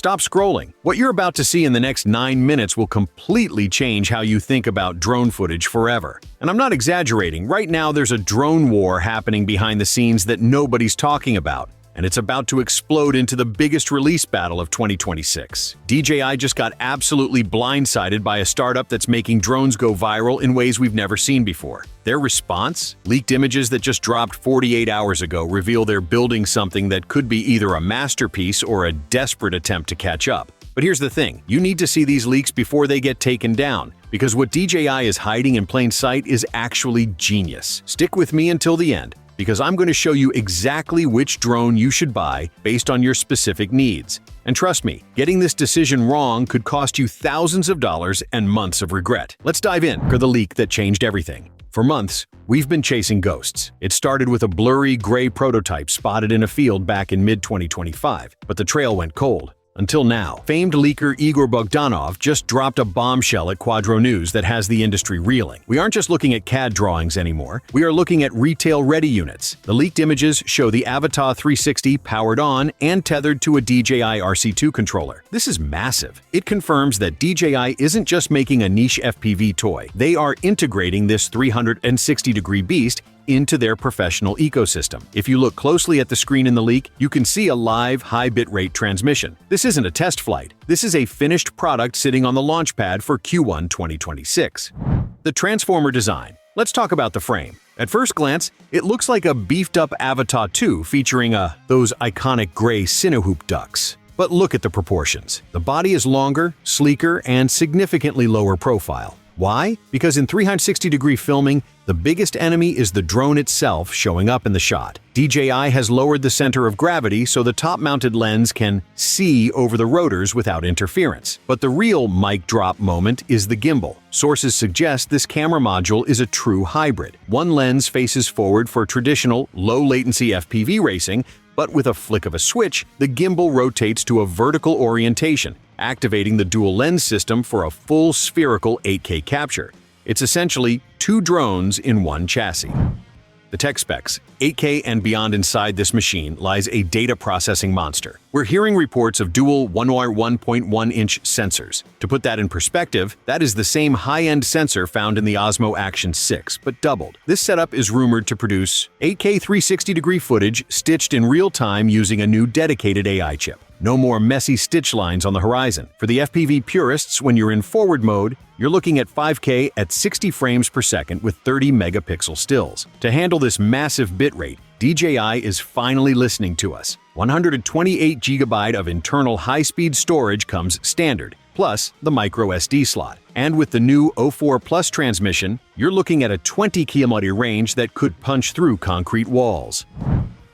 Stop scrolling. What you're about to see in the next 9 minutes will completely change how you think about drone footage forever. And I'm not exaggerating, right now there's a drone war happening behind the scenes that nobody's talking about. And it's about to explode into the biggest release battle of 2026. DJI just got absolutely blindsided by a startup that's making drones go viral in ways we've never seen before. Their response? Leaked images that just dropped 48 hours ago reveal they're building something that could be either a masterpiece or a desperate attempt to catch up. But here's the thing, you need to see these leaks before they get taken down, because what DJI is hiding in plain sight is actually genius. Stick with me until the end, because I'm going to show you exactly which drone you should buy based on your specific needs. And trust me, getting this decision wrong could cost you thousands of dollars and months of regret. Let's dive in for the leak that changed everything. For months, we've been chasing ghosts. It started with a blurry gray prototype spotted in a field back in mid-2025, but the trail went cold. Until now, famed leaker Igor Bogdanov just dropped a bombshell at Quadro News that has the industry reeling. We aren't just looking at CAD drawings anymore, we are looking at retail-ready units. The leaked images show the Avata 360 powered on and tethered to a DJI RC2 controller. This is massive. It confirms that DJI isn't just making a niche FPV toy, they are integrating this 360-degree beast into their professional ecosystem. If you look closely at the screen in the leak, you can see a live, high bitrate transmission. This isn't a test flight. This is a finished product sitting on the launch pad for Q1 2026. The transformer design. Let's talk about the frame. At first glance, it looks like a beefed-up Avata 2 featuring those iconic gray Cinehoop ducks. But look at the proportions. The body is longer, sleeker, and significantly lower profile. Why? Because in 360-degree filming, the biggest enemy is the drone itself showing up in the shot. DJI has lowered the center of gravity so the top-mounted lens can see over the rotors without interference. But the real mic drop moment is the gimbal. Sources suggest this camera module is a true hybrid. One lens faces forward for traditional, low-latency FPV racing, but with a flick of a switch, the gimbal rotates to a vertical orientation, activating the dual lens system for a full spherical 8K capture. It's essentially two drones in one chassis. The tech specs, 8K and beyond. Inside this machine lies a data processing monster. We're hearing reports of dual 1.1-inch sensors. To put that in perspective, that is the same high-end sensor found in the Osmo Action 6, but doubled. This setup is rumored to produce 8K 360-degree footage stitched in real time using a new dedicated AI chip. No more messy stitch lines on the horizon. For the FPV purists, when you're in forward mode, you're looking at 5K at 60 frames per second with 30 megapixel stills. To handle this massive bitrate, DJI is finally listening to us. 128 GB of internal high-speed storage comes standard, plus the micro SD slot. And with the new 04 Plus transmission, you're looking at a 20-kilometer range that could punch through concrete walls.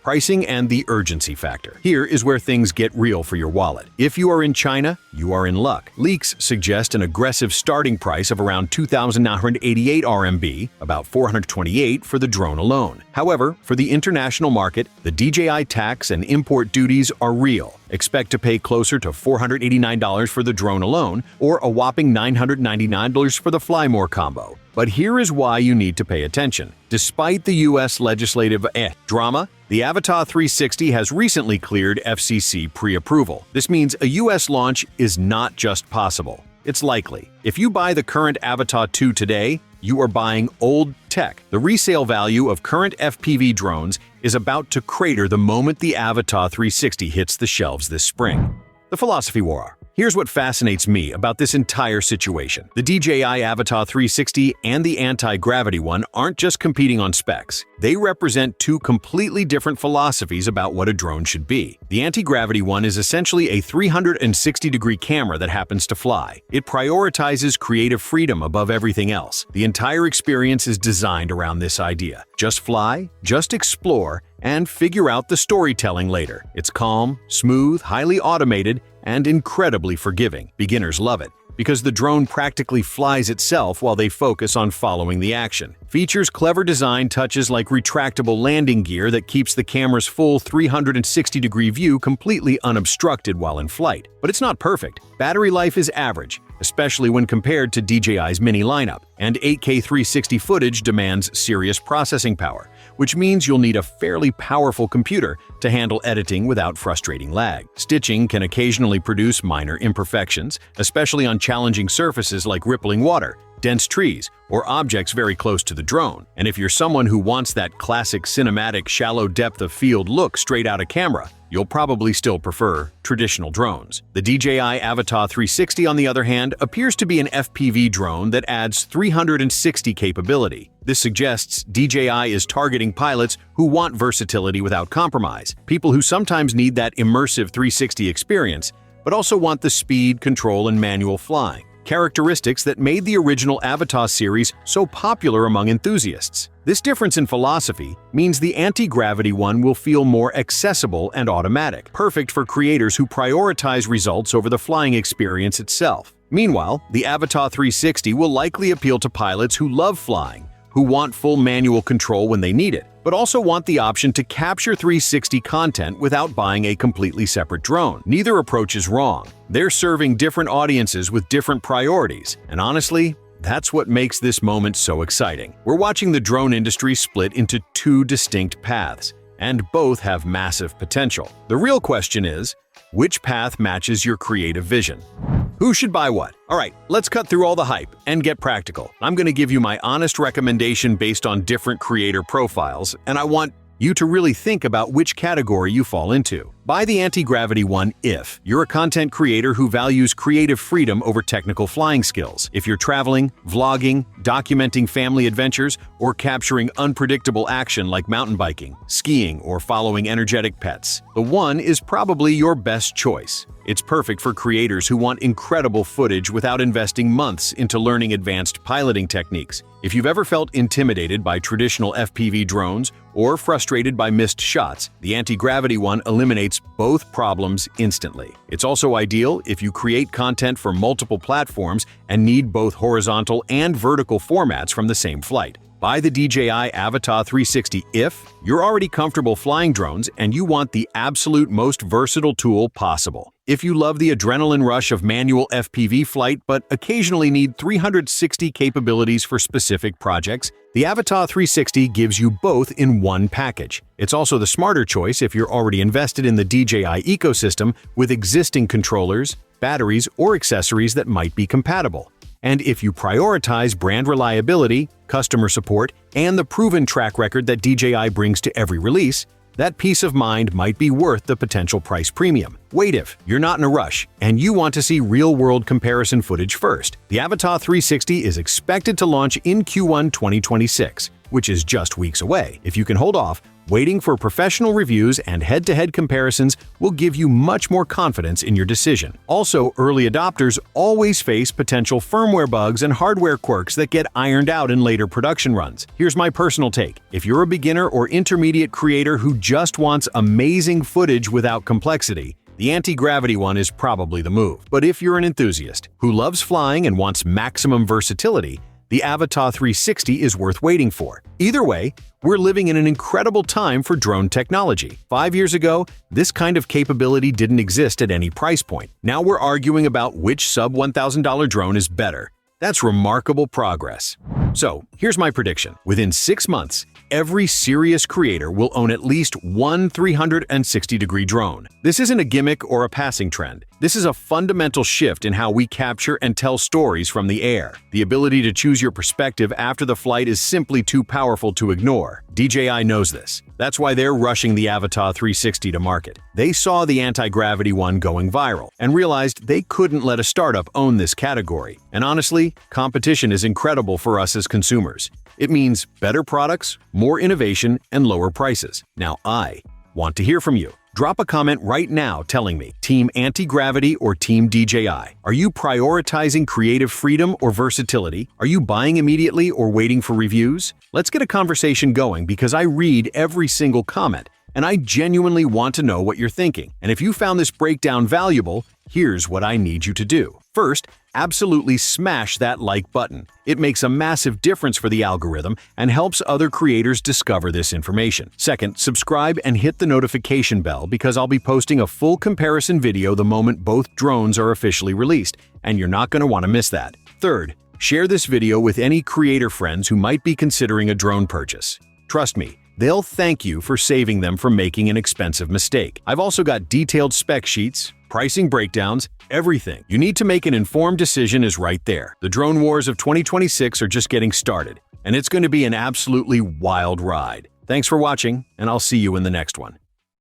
Pricing and the urgency factor. Here is where things get real for your wallet. If you are in China, you are in luck. Leaks suggest an aggressive starting price of around 2,988 RMB, about 428 for the drone alone. However, for the international market, the DJI tax and import duties are real. Expect to pay closer to $489 for the drone alone, or a whopping $999 for the Fly More combo. But here is why you need to pay attention. Despite the US legislative drama, the Avata 360 has recently cleared FCC pre-approval. This means a US launch is not just possible, it's likely. If you buy the current Avata 2 today, you are buying old tech. The resale value of current FPV drones is about to crater the moment the Avata 360 hits the shelves this spring. The philosophy war. Here's what fascinates me about this entire situation. The DJI Avata 360 and the anti-gravity one aren't just competing on specs. They represent two completely different philosophies about what a drone should be. The anti-gravity one is essentially a 360-degree camera that happens to fly. It prioritizes creative freedom above everything else. The entire experience is designed around this idea. Just fly, just explore, and figure out the storytelling later. It's calm, smooth, highly automated, and incredibly forgiving. Beginners love it, because the drone practically flies itself while they focus on following the action. Features clever design touches like retractable landing gear that keeps the camera's full 360-degree view completely unobstructed while in flight. But it's not perfect. Battery life is average, especially when compared to DJI's mini lineup, and 8K 360 footage demands serious processing power. which means you'll need a fairly powerful computer to handle editing without frustrating lag. Stitching can occasionally produce minor imperfections, especially on challenging surfaces like rippling water, dense trees, or objects very close to the drone. And if you're someone who wants that classic cinematic shallow depth of field look straight out of camera, you'll probably still prefer traditional drones. The DJI Avata 360, on the other hand, appears to be an FPV drone that adds 360 capability. This suggests DJI is targeting pilots who want versatility without compromise, people who sometimes need that immersive 360 experience, but also want the speed, control, and manual flying, characteristics that made the original Avata series so popular among enthusiasts. This difference in philosophy means the anti-gravity one will feel more accessible and automatic, perfect for creators who prioritize results over the flying experience itself. Meanwhile, the Avata 360 will likely appeal to pilots who love flying, who want full manual control when they need it, but also want the option to capture 360 content without buying a completely separate drone. Neither approach is wrong. They're serving different audiences with different priorities, and honestly, that's what makes this moment so exciting. We're watching the drone industry split into two distinct paths, and both have massive potential. The real question is, which path matches your creative vision? Who should buy what? Alright, let's cut through all the hype and get practical. I'm going to give you my honest recommendation based on different creator profiles, and I want you to really think about which category you fall into. Buy the anti-gravity one if you're a content creator who values creative freedom over technical flying skills. If you're traveling, vlogging, documenting family adventures, or capturing unpredictable action like mountain biking, skiing, or following energetic pets, the one is probably your best choice. It's perfect for creators who want incredible footage without investing months into learning advanced piloting techniques. If you've ever felt intimidated by traditional FPV drones or frustrated by missed shots, the anti-gravity one eliminates both problems instantly. It's also ideal if you create content for multiple platforms and need both horizontal and vertical formats from the same flight. Buy the DJI Avata 360 if you're already comfortable flying drones and you want the absolute most versatile tool possible. If you love the adrenaline rush of manual FPV flight but occasionally need 360 capabilities for specific projects, the Avata 360 gives you both in one package. It's also the smarter choice if you're already invested in the DJI ecosystem with existing controllers, batteries, or accessories that might be compatible. And if you prioritize brand reliability, customer support, and the proven track record that DJI brings to every release, that peace of mind might be worth the potential price premium. Wait, if you're not in a rush and you want to see real-world comparison footage first, the Avata 360 is expected to launch in Q1 2026, which is just weeks away. If you can hold off, waiting for professional reviews and head-to-head comparisons will give you much more confidence in your decision. Also, early adopters always face potential firmware bugs and hardware quirks that get ironed out in later production runs. Here's my personal take. If you're a beginner or intermediate creator who just wants amazing footage without complexity, the anti-gravity one is probably the move. But if you're an enthusiast who loves flying and wants maximum versatility, the Avata 360 is worth waiting for. Either way, we're living in an incredible time for drone technology. 5 years ago, this kind of capability didn't exist at any price point. Now we're arguing about which sub-$1,000 drone is better. That's remarkable progress. So, here's my prediction. Within 6 months, every serious creator will own at least one 360-degree drone. This isn't a gimmick or a passing trend. This is a fundamental shift in how we capture and tell stories from the air. The ability to choose your perspective after the flight is simply too powerful to ignore. DJI knows this. That's why they're rushing the Avata 360 to market. They saw the anti-gravity one going viral and realized they couldn't let a startup own this category. And honestly, competition is incredible for us as consumers. It means better products, more innovation, and lower prices. Now I want to hear from you. Drop a comment right now telling me, Team Anti-Gravity or Team DJI? Are you prioritizing creative freedom or versatility? Are you buying immediately or waiting for reviews? Let's get a conversation going because I read every single comment, and I genuinely want to know what you're thinking. And if you found this breakdown valuable, here's what I need you to do. First, absolutely smash that like button. It makes a massive difference for the algorithm and helps other creators discover this information. Second, subscribe and hit the notification bell because I'll be posting a full comparison video the moment both drones are officially released, and you're not going to want to miss that. Third, share this video with any creator friends who might be considering a drone purchase. Trust me, they'll thank you for saving them from making an expensive mistake. I've also got detailed spec sheets, pricing breakdowns, everything you need to make an informed decision is right there. The drone wars of 2026 are just getting started, and it's going to be an absolutely wild ride. Thanks for watching, and I'll see you in the next one.